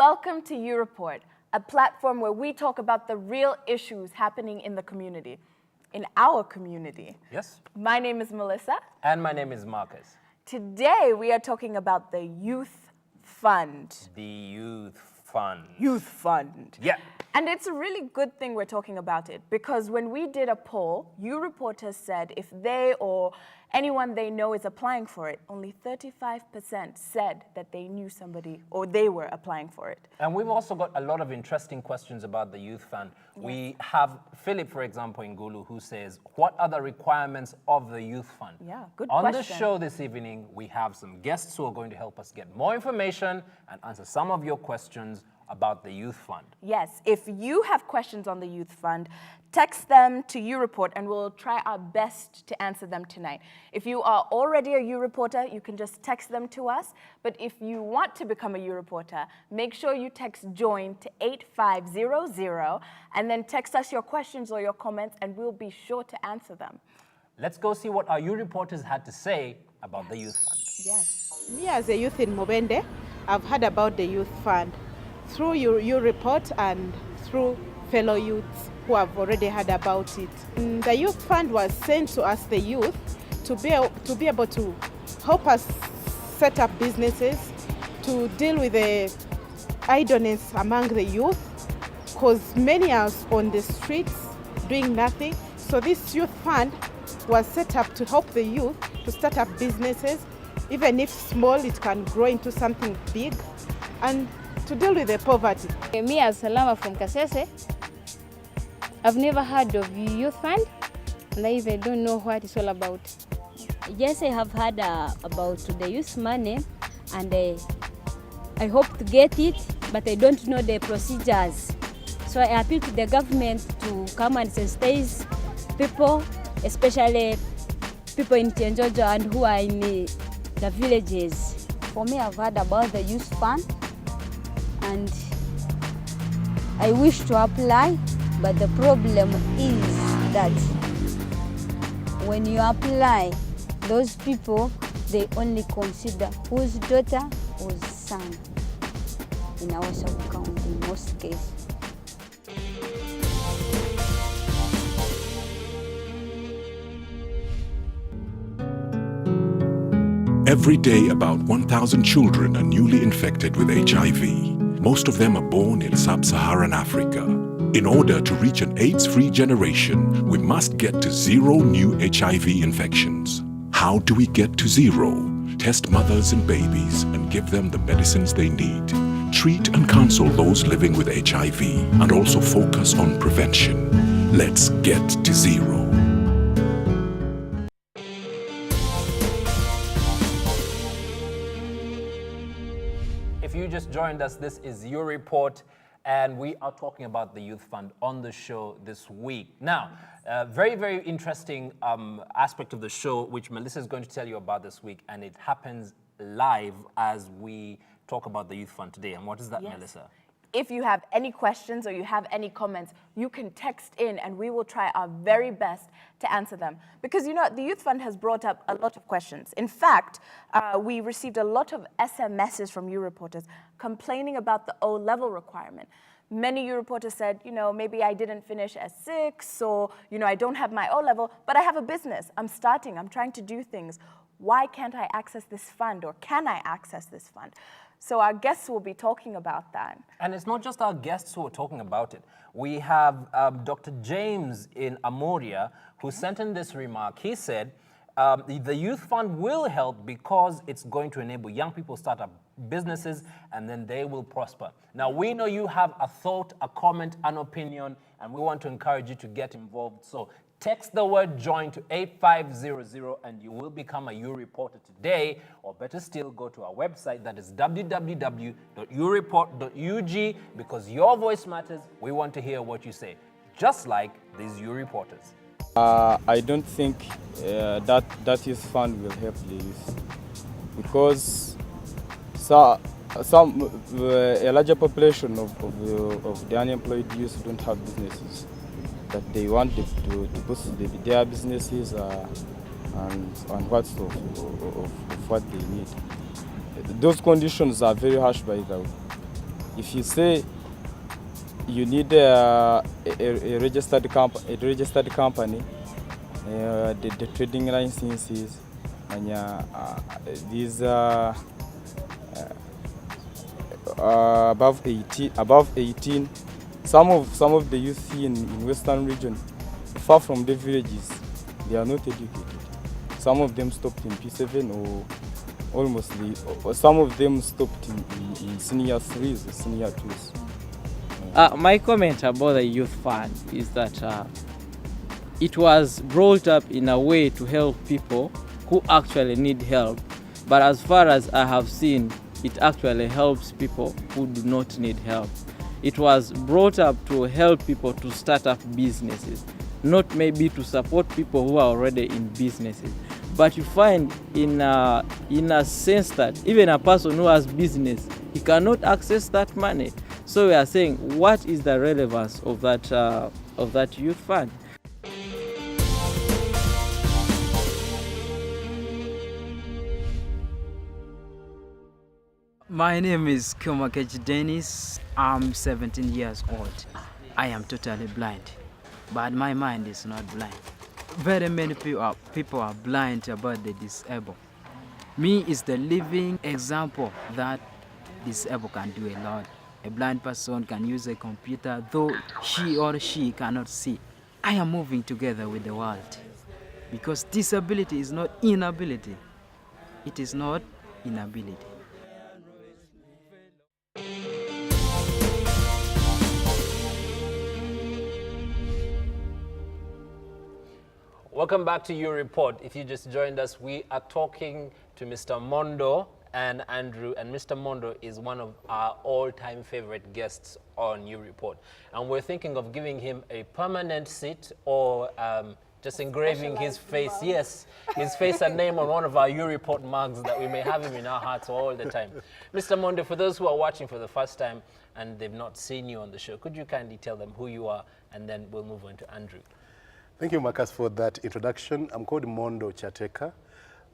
Welcome to U-Report, a platform where we talk about the real issues happening in the community, in our community. Yes. My name is Melissa. And my name is Marcus. Today we are talking about the Youth Fund. The Youth Fund. Youth Fund. Yeah. And it's a really good thing we're talking about it, because when we did a poll, U-reporters said if they or anyone they know is applying for it, only 35% said that they knew somebody or they were applying for it. And we've also got a lot of interesting questions about the Youth Fund. Yes. We have Philip, for example, in Gulu, who says, what are the requirements of the Youth Fund? Yeah, good question. On the show this evening, we have some guests who are going to help us get more information and answer some of your questions about the Youth Fund. Yes, if you have questions on the Youth Fund, text them to U-Report and we'll try our best to answer them tonight. If you are already a U-Reporter, you can just text them to us. But if you want to become a U-Reporter, make sure you text JOIN to 8500 and then text us your questions or your comments and we'll be sure to answer them. Let's go see what our U-Reporters had to say about the Youth Fund. Yes. Me as a youth in Mubende, I've heard about the Youth Fund through U-Report and through fellow youths who have already heard about it. The Youth Fund was sent to us, the youth, to be able to help us set up businesses, to deal with the idleness among the youth, because many are on the streets doing nothing. So this Youth Fund was set up to help the youth to start up businesses. Even if small, it can grow into something big, and to deal with the poverty. Me as Salama from Kasese, I've never heard of Youth Fund, and I even don't know what it's all about. Yes, I have heard about the youth money, and I hope to get it, but I don't know the procedures. So I appeal to the government to come and sensitize people, especially people in Chenjojo and who are in the villages. For me, I've heard about the Youth Fund, and I wish to apply, but the problem is that when you apply, those people, they only consider whose daughter, whose son in our sub-county in most cases. Every day, about 1,000 children are newly infected with HIV. Most of them are born in sub-Saharan Africa. In order to reach an AIDS-free generation, we must get to 0 new HIV infections. How do we get to 0? Test mothers and babies and give them the medicines they need. Treat and counsel those living with HIV and also focus on prevention. Let's get to 0. If you just joined us, this is Your Report, and we are talking about the Youth Fund on the show this week. Now, very, very interesting aspect of the show, which Melissa is going to tell you about this week, and it happens live as we talk about the Youth Fund today. And what is that, yes, Melissa? If you have any questions or you have any comments, you can text in and we will try our very best to answer them. Because, you know, the Youth Fund has brought up a lot of questions. In fact, we received a lot of SMSs from U-Reporters complaining about the O-level requirement. Many U-Reporters said, you know, maybe I didn't finish S6, or, you know, I don't have my O-level, but I have a business. I'm starting, I'm trying to do things. Why can't I access this fund, or can I access this fund? So our guests will be talking about that. And it's not just our guests who are talking about it. We have Dr. James in Amoria, who sent in this remark. He said, the Youth Fund will help because it's going to enable young people to start up businesses and then they will prosper. Now, we know you have a thought, a comment, an opinion, and we want to encourage you to get involved. So text the word JOIN to 8500 and you will become a U-Reporter today, or better still, go to our website, that is www.U-reportUG, because your voice matters. We want to hear what you say, just like these U-Reporters. I don't think that Youth Fund will help the youth, because some a larger population of the unemployed youth don't have businesses that they want to boost their businesses and what of what they need. Those conditions are very harsh by If you say you need a registered company, the trading licenses, and these above 18. Some of the youth in Western region, far from the villages, they are not educated. Some of them stopped in P7 or some of them stopped in senior 3s or senior 2s. My comment about the Youth Fund is that it was brought up in a way to help people who actually need help. But as far as I have seen, it actually helps people who do not need help. It was brought up to help people to start up businesses, not maybe to support people who are already in businesses. But you find in a sense that even a person who has business, he cannot access that money. So we are saying, what is the relevance of that youth fund? My name is Kumakechi Dennis. I'm 17 years old. I am totally blind, but my mind is not blind. Very many people are blind about the disabled. Me is the living example that disabled can do a lot. A blind person can use a computer, though he or she cannot see. I am moving together with the world because disability is not inability. It is not inability. Welcome back to U-Report. If you just joined us, we are talking to Mr. Mondo and Andrew, and Mr. Mondo is one of our all-time favorite guests on U-Report. And we're thinking of giving him a permanent seat or just engraving his face, yes, his face and name on one of our U-Report mugs that we may have him in our hearts all the time. Mr. Mondo, for those who are watching for the first time and they've not seen you on the show, could you kindly tell them who you are, and then we'll move on to Andrew. Thank you, Marcus, for that introduction. I'm called Mondo Chateka.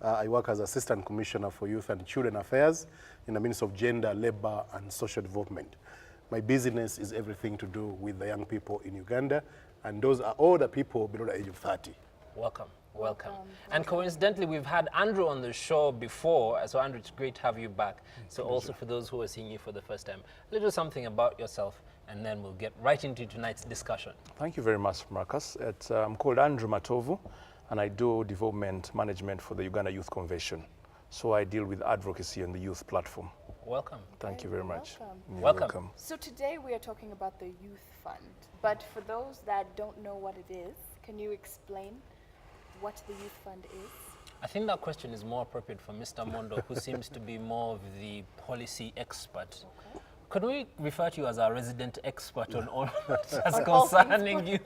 I work as Assistant Commissioner for Youth and Children Affairs in the Ministry of Gender, Labor and Social Development. My business is everything to do with the young people in Uganda, and those are all the people below the age of 30. Welcome. Welcome. And coincidentally, we've had Andrew on the show before, so Andrew, it's great to have you back. So also for those who are seeing you for the first time, a little something about yourself, and then we'll get right into tonight's discussion. Thank you very much, Marcus. I'm called Andrew Matovu, and I do development management for the Uganda Youth Convention. So I deal with advocacy on the youth platform. Welcome. Thank you very much. Welcome. So today we are talking about the Youth Fund, but for those that don't know what it is, can you explain what the Youth Fund is? I think that question is more appropriate for Mr. Mondo, who seems to be more of the policy expert. Okay. Could we refer to you as our resident expert on all that's concerning youth?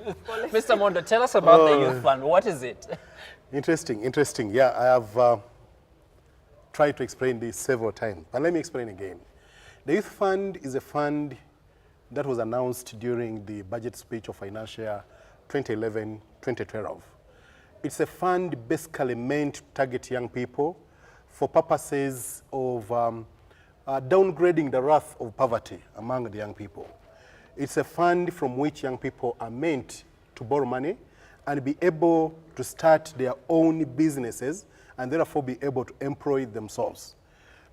Mr. Mondo, tell us about the Youth Fund. What is it? Interesting, interesting. Yeah, I have tried to explain this several times, but let me explain again. The Youth Fund is a fund that was announced during the budget speech of financial year 2011-2012. It's a fund basically meant to target young people for purposes of downgrading the wrath of poverty among the young people. It's a fund from which young people are meant to borrow money and be able to start their own businesses and therefore be able to employ themselves.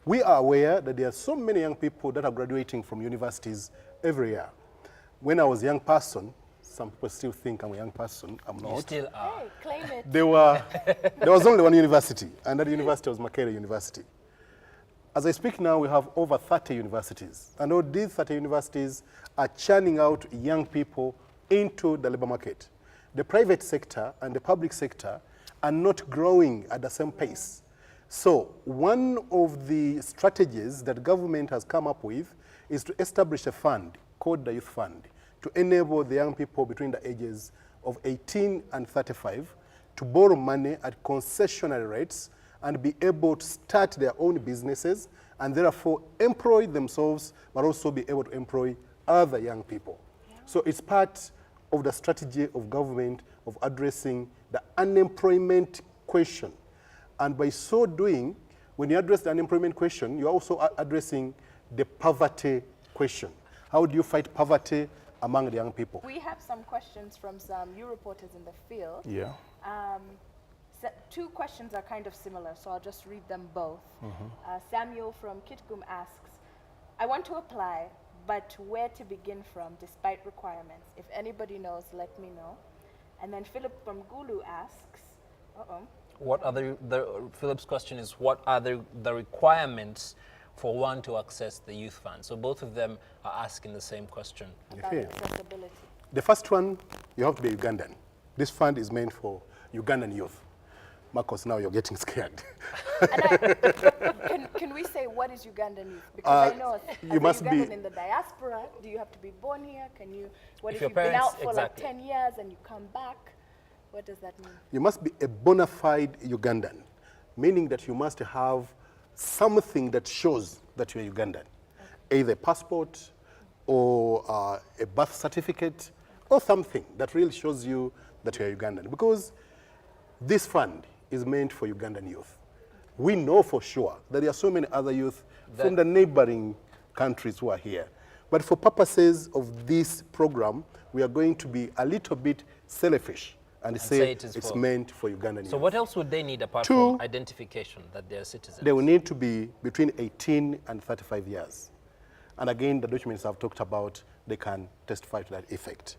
We are aware that there are so many young people that are graduating from universities every year. When I was a young person, some people still think I'm a young person. I'm not. You still are. Hey, claim it. There was only one university, and that university was Makerere University. As I speak now, we have over 30 universities, and all these 30 universities are churning out young people into the labor market. The private sector and the public sector are not growing at the same pace. So one of the strategies that government has come up with is to establish a fund called the Youth Fund to enable the young people between the ages of 18 and 35 to borrow money at concessionary rates and be able to start their own businesses and therefore employ themselves, but also be able to employ other young people. Yeah. So it's part of the strategy of government of addressing the unemployment question. And by so doing, when you address the unemployment question, you're also addressing the poverty question. How do you fight poverty among the young people? We have some questions from some U-reporters in the field. Yeah. So 2 questions are kind of similar, so I'll just read them both. Samuel from Kitgum asks, I want to apply, but where to begin from despite requirements? If anybody knows, let me know. And then Philip from Gulu asks, What are Philip's question is, what are the requirements for one to access the youth fund? So both of them are asking the same question. about accessibility. The first one, you have to be Ugandan. This fund is meant for Ugandan youth. Marcos, now you're getting scared. Can we say what is Ugandan youth? Because I know you must Ugandan be in the diaspora, do you have to be born here? Can you, what If if your you've been parents- out for exactly. like 10 years and you come back? What does that mean? You must be a bona fide Ugandan, meaning that you must have something that shows that you're Ugandan, either a passport or a birth certificate or something that really shows you that you're Ugandan. Because this fund is meant for Ugandan youth. We know for sure that there are so many other youth from the neighboring countries who are here. But for purposes of this program, we are going to be a little bit selfish and say it's meant for Ugandan youth. So what else would they need apart from identification that they're citizens? They will need to be between 18 and 35 years. And again, the documents I've talked about, they can testify to that effect.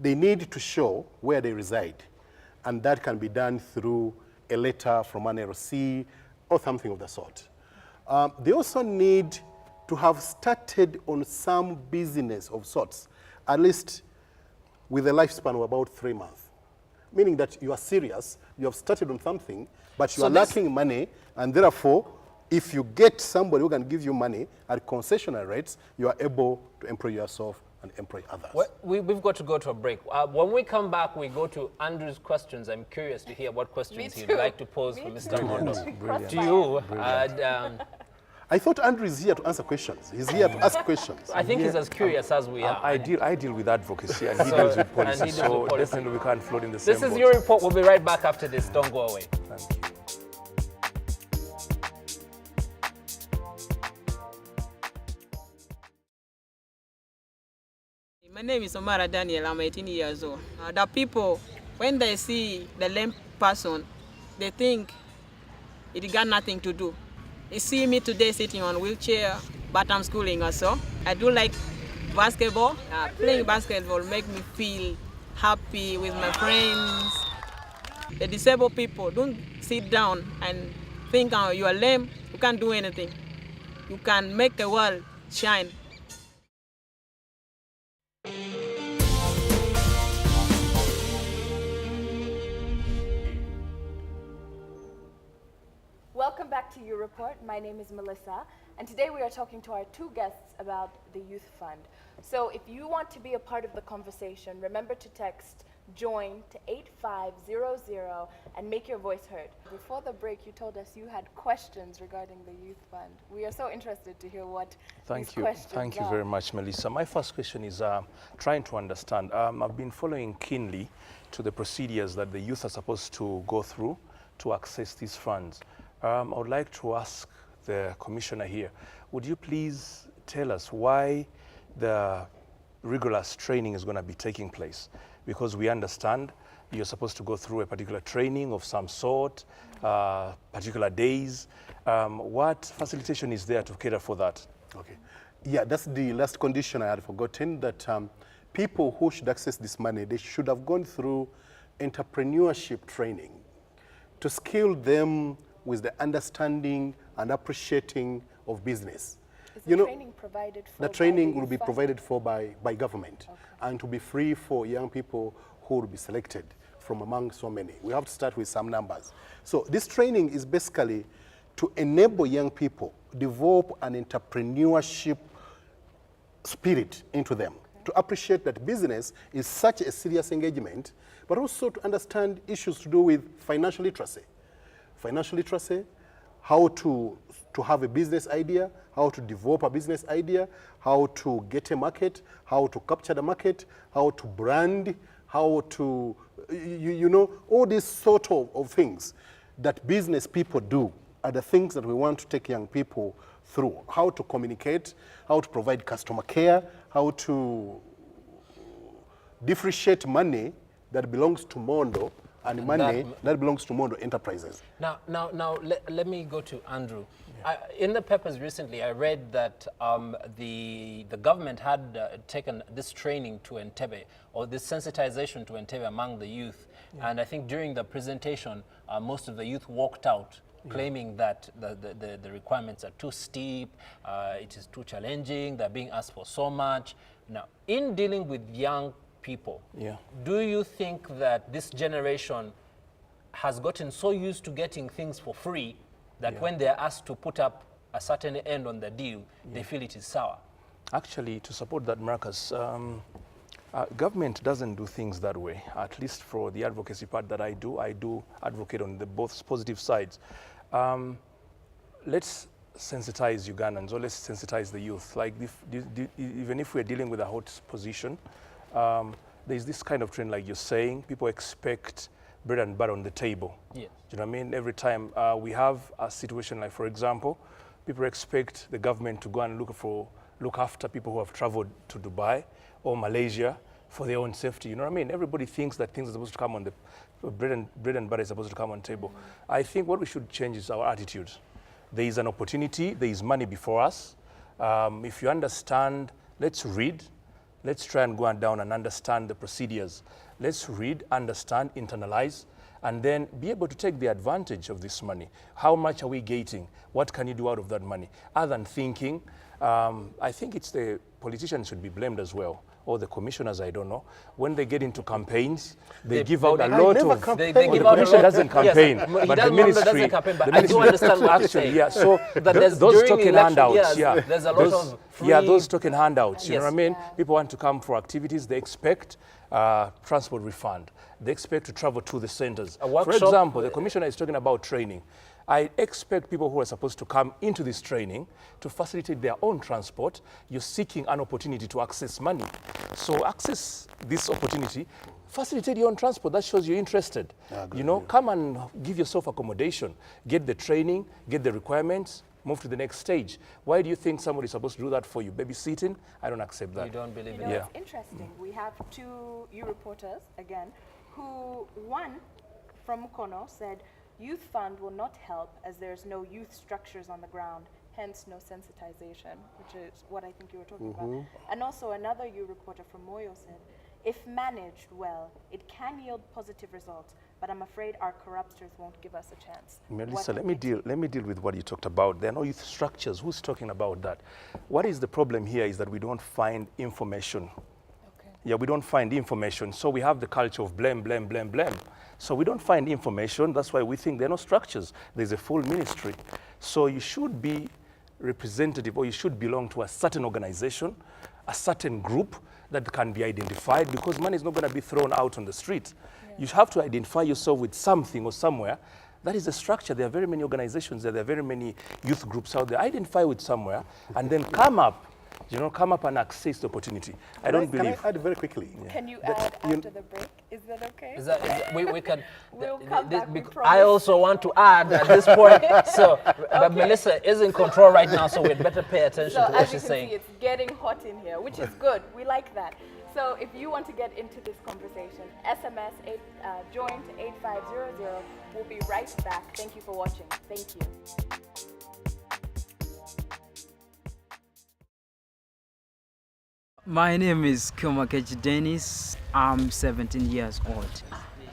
They need to show where they reside, and that can be done through a letter from an LC or something of the sort. They also need to have started on some business of sorts, at least with a lifespan of about 3 months. Meaning that you are serious, you have started on something, but you are lacking money, and therefore, if you get somebody who can give you money at concessional rates, you are able to employ yourself and employ others. Well, we've got to go to a break. When we come back, we go to Andrew's questions. I'm curious to hear what questions he'd like to pose for Mr. Mondo. To you. I thought Andrew is here to answer questions. He's here to ask questions. I think he's as curious as we are. I deal with advocacy and he deals with policy, so definitely we can't float in the same boat. This is your report. We'll be right back after this. Don't go away. Thank you. My name is Omara Daniel. I'm 18 years old. The people, when they see the lame person, they think it got nothing to do. You see me today sitting on a wheelchair, but I'm schooling also. I do like basketball. Playing basketball make me feel happy with my friends. The disabled people, don't sit down and think you are lame, you can't do anything. You can make the world shine. Welcome back to U-Report. My name is Melissa, and today we are talking to our 2 guests about the Youth Fund. So if you want to be a part of the conversation, remember to text JOIN to 8500 and make your voice heard. Before the break, you told us you had questions regarding the Youth Fund. We are so interested to hear what these questions are. Thank you very much, Melissa. My first question is trying to understand. I've been following keenly to the procedures that the youth are supposed to go through to access these funds. I would like to ask the commissioner here, would you please tell us why the rigorous training is going to be taking place? Because we understand you're supposed to go through a particular training of some sort, particular days. What facilitation is there to cater for that? Okay. Yeah, that's the last condition I had forgotten, that people who should access this money, they should have gone through entrepreneurship training to skill them with the understanding and appreciating of business. Is the training provided for? The training will be provided for by government, and to be free for young people who will be selected from among so many. We have to start with some numbers. So this training is basically to enable young people develop an entrepreneurship spirit into them, to appreciate that business is such a serious engagement, but also to understand issues to do with financial literacy. Financial literacy, how to have a business idea, how to develop a business idea, how to get a market, how to capture the market, how to brand, how to, you know, all these sort of things that business people do are the things that we want to take young people through. How to communicate, how to provide customer care, how to differentiate money that belongs to Mondo and money that belongs to Mondo enterprises. Now, let me go to Andrew. In the papers recently, I read that the government had taken this training to Entebbe, or this sensitization to Entebbe among the youth. And I think during the presentation, most of the youth walked out, claiming that the requirements are too steep, it is too challenging, they're being asked for so much. Now, in dealing with young people, do you think that this generation has gotten so used to getting things for free that when they're asked to put up a certain end on the deal, they feel it is sour? Actually, to support that, Marcus, government doesn't do things that way. At least for the advocacy part that I do advocate on the both positive sides. Let's sensitize Ugandans, or let's sensitize the youth. Like even if we're dealing with a hot position, there's this kind of trend, like you're saying, people expect bread and butter on the table. Yes. Do you know what I mean? Every time we have a situation like, for example, people expect the government to go and look after people who have traveled to Dubai or Malaysia for their own safety. You know what I mean? Everybody thinks that things are supposed to come on the bread and butter is supposed to come on the table. I think what we should change is our attitude. There is an opportunity. There is money before us. If you understand, let's read. Let's try and go down and understand the procedures. Let's read, understand, internalize, and then be able to take the advantage of this money. How much are we getting? What can you do out of that money? Other than thinking, I think it's the politicians should be blamed as well, or the commissioners, I don't know. When they get into campaigns, they give out a lot of... They give out a lot. Doesn't campaign, yes, but the ministry... doesn't campaign, but I do understand what you're saying. Yeah, so those token handouts, there's a lot of free... Yeah, those token handouts, you Yes. know what I mean? People want to come for activities, they expect transport refund. They expect to travel to the centers. For example, the commissioner is talking about training. I expect people who are supposed to come into this training to facilitate their own transport. You're seeking an opportunity to access money. So access this opportunity, facilitate your own transport. That shows you're interested. You know, come and give yourself accommodation, get the training, get the requirements, move to the next stage. Why do you think somebody's supposed to do that for you? Babysitting? I don't accept that. You don't believe in it? It's interesting. We have two U-reporters, again, who, one from Mukono said, Youth Fund will not help as there's no youth structures on the ground, hence no sensitization, which is what I think you were talking about. And also another U-reporter from Moyo said, if managed well, it can yield positive results, but I'm afraid our corruptors won't give us a chance. Melissa, let me deal with what you talked about. There are no youth structures. Who's talking about that? What is the problem here is that we don't find information. Yeah, we don't find information. So we have the culture of blame, blame, blame, blame. So we don't find information. That's why we think there are no structures. There's a full ministry. So you should be representative, or you should belong to a certain organization, a certain group that can be identified, because money is not going to be thrown out on the street. You have to identify yourself with something or somewhere. That is the structure. There are very many organizations, there are very many youth groups out there. Identify with somewhere and then come up. You know, come up and access the opportunity. I don't believe. Can I add very quickly? Can you add after the break? Is that okay? Is that, we can. We'll come back, we I also want to add at this point. So, but Melissa is in control right now, so we'd better pay attention to what she's saying. See, it's getting hot in here, which is good. We like that. So, if you want to get into this conversation, SMS join to 8500. We'll be right back. Thank you for watching. Thank you. My name is Kyomakechi Dennis. I'm 17 years old.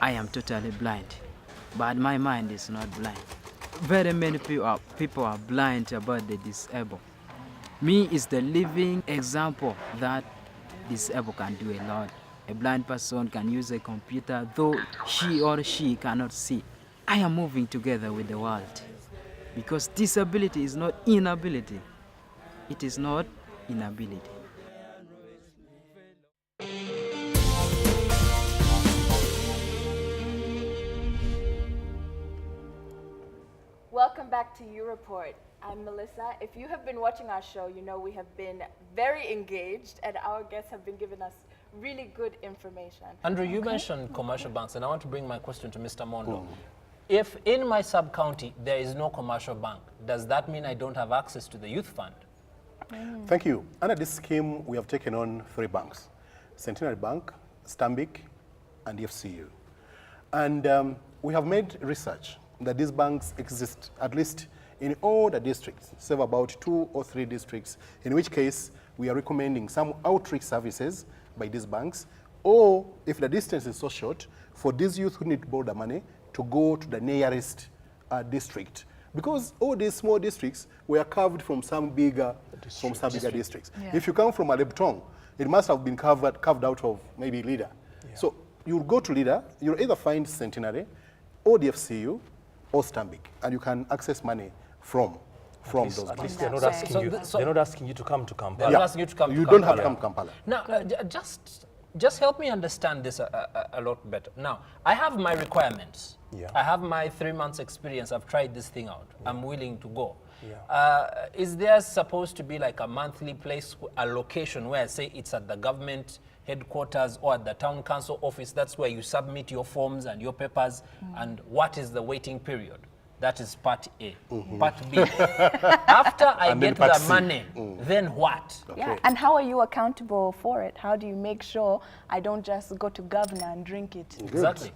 I am totally blind, but my mind is not blind. Very many people are blind about the disabled. Me is the living example that disabled can do a lot. A blind person can use a computer, though he or she cannot see. I am moving together with the world, because disability is not inability. It is not inability. Welcome back to U-Report. I'm Melissa. If you have been watching our show, you know we have been very engaged and our guests have been giving us really good information. Andrew, you mentioned commercial banks, and I want to bring my question to Mr. Mondo. If in my sub-county there is no commercial bank, does that mean I don't have access to the youth fund? Thank you. Under this scheme, we have taken on 3 banks: Centenary Bank, Stanbic, and FCU. And we have made research that these banks exist at least in all the districts, serve about 2 or 3 districts, in which case we are recommending some outreach services by these banks, or if the distance is so short, for these youth who need to borrow the money to go to the nearest district. Because all these small districts were carved from some bigger districts. Yeah. If you come from Alebtong, it must have been carved out of maybe Leader. Yeah. So you'll go to Leader, you'll either find Centenary, or the FCU, or Stanbic, and you can access money from those banks. At least they're not asking you. They're not asking you to come to Kampala. They're not asking you to come to You Kampala. don't have to come to Kampala. Now, just help me understand this a lot better. Now, I have my requirements. Yeah. I have my 3 months experience. I've tried this thing out. Yeah. I'm willing to go. Yeah. Is there supposed to be like a monthly place, a location where I say it's at the government headquarters or at the town council office? That's where you submit your forms and your papers. And what is the waiting period? That is part A. Part B. After I get the money, then what? Okay. Yeah, and how are you accountable for it? How do you make sure I don't just go to governor and drink it? Good. Exactly.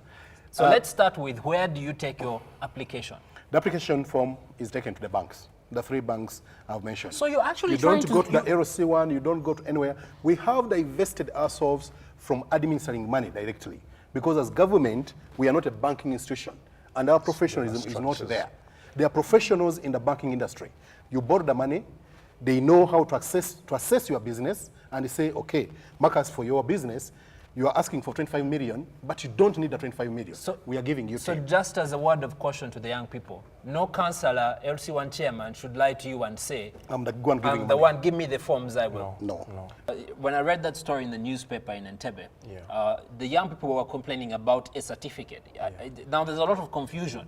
So let's start with, where do you take your application? The application form is taken to the banks, the 3 banks I've mentioned. So you're actually you don't go to the AROC one, you don't go to anywhere. We have divested ourselves from administering money directly, because as government, we are not a banking institution, and our professionalism is not there. They are professionals in the banking industry. You borrow the money, they know how to assess your business, and they say, okay, Marcus, for your business, you are asking for 25 million, but you don't need the 25 million. So we are giving you 10. So just as a word of caution to the young people, no councillor, LC1 chairman should lie to you and say, I'm the one giving I'm the one, give me the forms, I will. No. When I read that story in the newspaper in Entebbe, the young people were complaining about a certificate. Now there's a lot of confusion.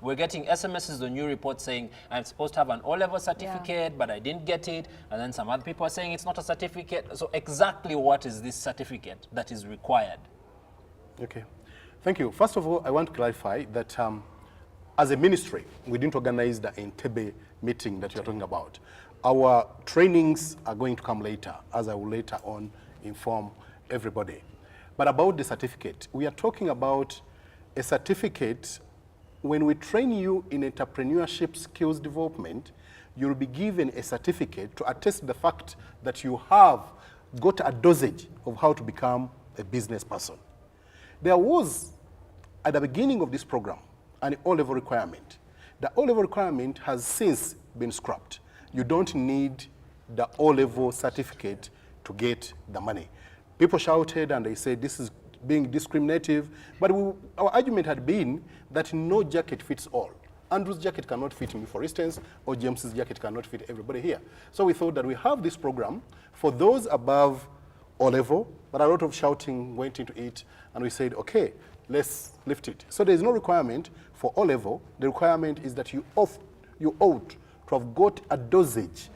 We're getting SMSs on U-report saying, I'm supposed to have an O-level certificate, but I didn't get it. And then some other people are saying it's not a certificate. So exactly what is this certificate that is required? Okay. Thank you. First of all, I want to clarify that as a ministry, we didn't organize the Entebbe meeting that you're talking about. Our trainings are going to come later, as I will later on inform everybody. But about the certificate, we are talking about a certificate. When we train you in entrepreneurship skills development, you'll be given a certificate to attest the fact that you have got a dosage of how to become a business person. There was, at the beginning of this program, an O-level requirement. The O-level requirement has since been scrapped. You don't need the O-level certificate to get the money. People shouted and they said this is being discriminative, but our argument had been that no jacket fits all. Andrew's jacket cannot fit me, for instance, or James's jacket cannot fit everybody here. So we thought that we have this program for those above O-level, but a lot of shouting went into it, and we said, okay, let's lift it. So there's no requirement for O-level. The requirement is that you ought to have got a dosage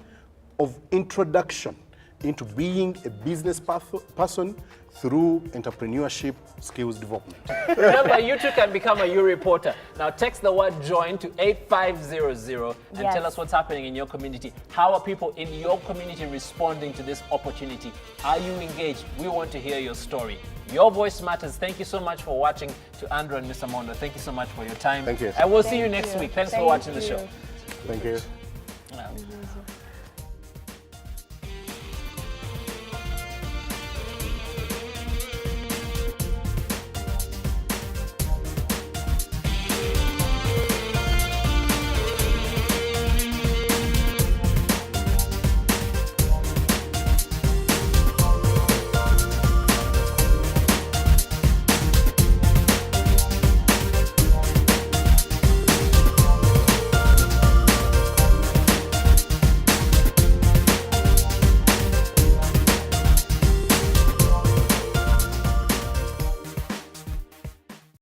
of introduction into being a business person through entrepreneurship skills development. Remember, you too can become a U-reporter. Now text the word JOIN to 8500 and tell us what's happening in your community. How are people in your community responding to this opportunity? Are you engaged? We want to hear your story. Your voice matters. Thank you so much for watching. To Andrew and Mr. Mondo, thank you so much for your time. Thank you. And we'll see you next week. Thanks for watching the show. Thank you.